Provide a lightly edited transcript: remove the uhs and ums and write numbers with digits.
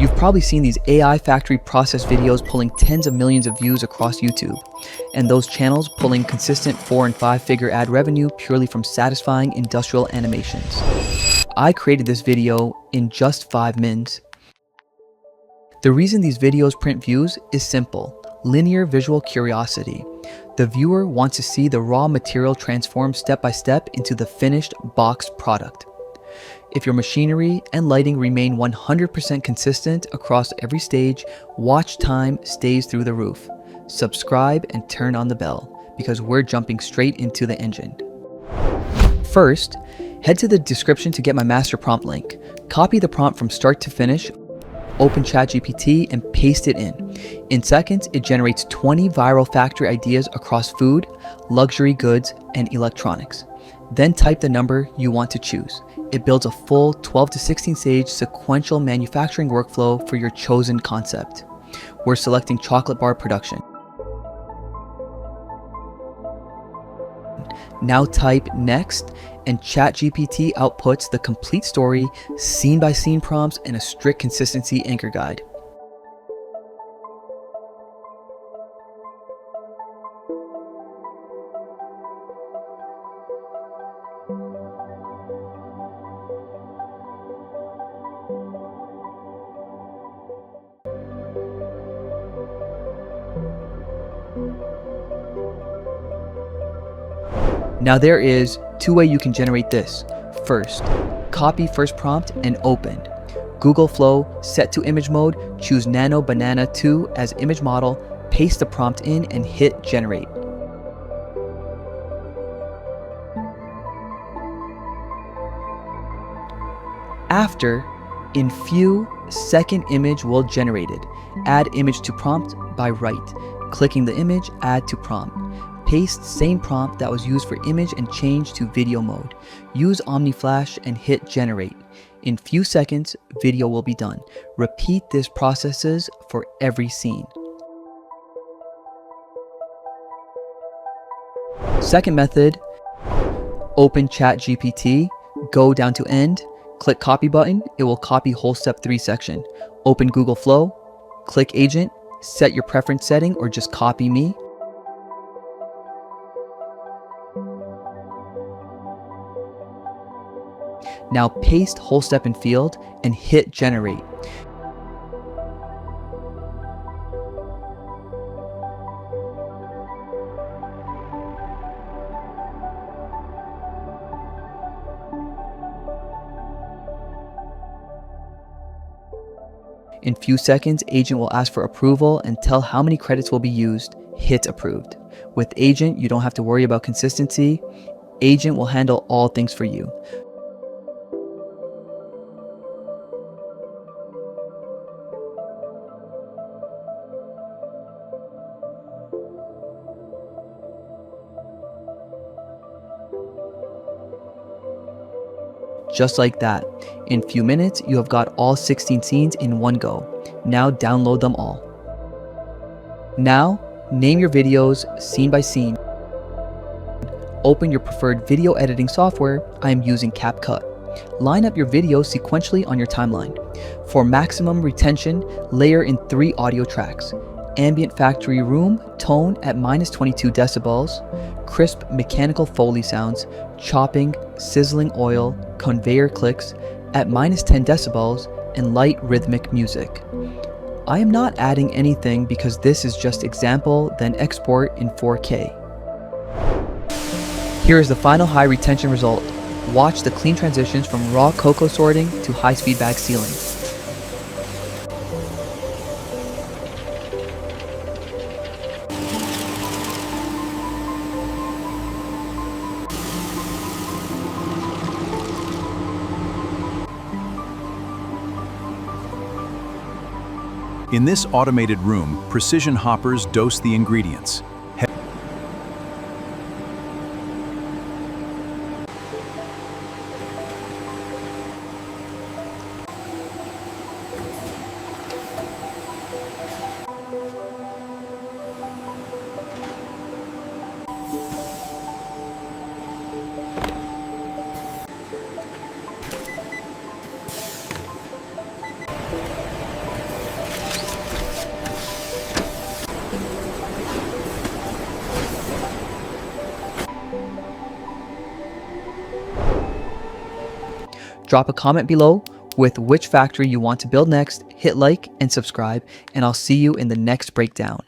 You've probably seen these AI factory process videos pulling tens of millions of views across YouTube, and those channels pulling consistent 4- and 5-figure ad revenue purely from satisfying industrial animations. I created this video in just 5 mins. The reason these videos print views is simple: linear visual curiosity. The viewer wants to see the raw material transform step by step into the finished boxed product. If your machinery and lighting remain 100% consistent across every stage, watch time stays through the roof. Subscribe and turn on the bell, because we're jumping straight into the engine. First, head to the description to get my master prompt link. Copy the prompt from start to finish, open ChatGPT and paste it in. In seconds, it generates 20 viral factory ideas across food, luxury goods, and electronics. Then type the number you want to choose. It builds a full 12 to 16 stage sequential manufacturing workflow for your chosen concept. We're selecting chocolate bar production. Now type next, and ChatGPT outputs the complete story, scene-by-scene prompts, and a strict consistency anchor guide. Now there is 2 ways you can generate this. First, copy first prompt and open. Google Flow, set to image mode, choose Nano Banana 2 as image model, paste the prompt in and hit generate. After, in few, second image will generated. Add image to prompt by right. Clicking the image, add to prompt. Paste same prompt that was used for image and change to video mode. Use OmniFlash and hit generate. In few seconds, video will be done. Repeat this processes for every scene. Second method, open ChatGPT, go down to end, click copy button, it will copy whole step 3 section. Open Google Flow, click agent, set your preference setting or just copy me. Now paste whole step in field and hit generate. In few seconds, agent will ask for approval and tell how many credits will be used. Hit approved. With agent, you don't have to worry about consistency. Agent will handle all things for you. Just like that. In few minutes, you have got all 16 scenes in one go. Now download them all. Now, name your videos scene by scene. Open your preferred video editing software. I am using CapCut. Line up your videos sequentially on your timeline. For maximum retention, layer in 3 audio tracks. Ambient factory room tone at -22 decibels, crisp mechanical Foley sounds, chopping, sizzling oil, conveyor clicks at -10 decibels, and light rhythmic music. I am not adding anything because this is just example, then export in 4K. Here is the final high retention result. Watch the clean transitions from raw cocoa sorting to high-speed bag sealing. In this automated room, precision hoppers dose the ingredients. Drop a comment below with which factory you want to build next, hit like and subscribe, and I'll see you in the next breakdown.